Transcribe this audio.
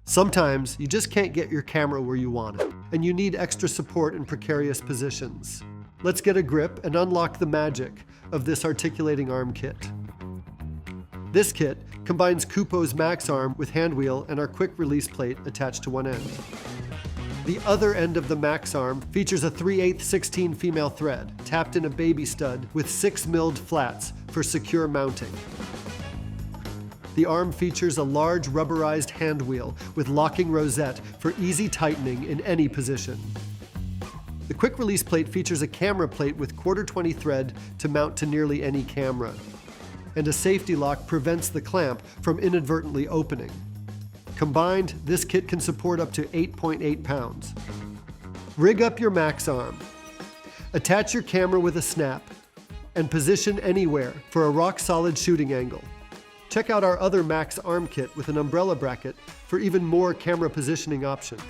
Sometimes you just can't get your camera where you want it, and you need extra support in precarious positions. Let's get a grip and unlock the magic of this articulating arm kit. This kit combines Kupo's Max Arm with handwheel and our quick release plate attached to one end. The other end of the Max Arm features a 3/8 16 female thread, tapped in a baby stud with 6 milled flats for secure mounting. The arm features a large rubberized hand wheel with locking rosette for easy tightening in any position. The quick release plate features a camera plate with 1/4-20 thread to mount to nearly any camera. And a safety lock prevents the clamp from inadvertently opening. Combined, this kit can support up to 8.8 pounds. Rig up your Max Arm. Attach your camera with a snap and position anywhere for a rock-solid shooting angle. Check out our other Max Arm kit with an umbrella bracket for even more camera positioning options.